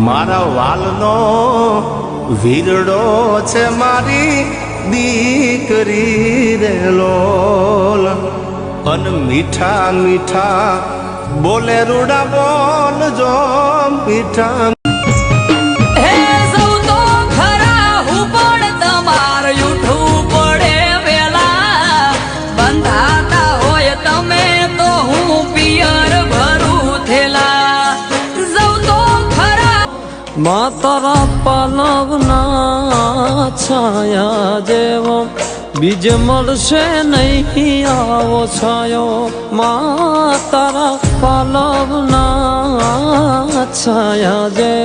મારા વાલનો વીરડો છે મારી દીકરી રે લોલ અન મીઠા મીઠા બોલે રૂડા બોલ જો મીઠા માતારા પાલવના છાયા જેવો બીજ મળશે નહીં આવો છાયો માતારા પાલવના છાયા જેવો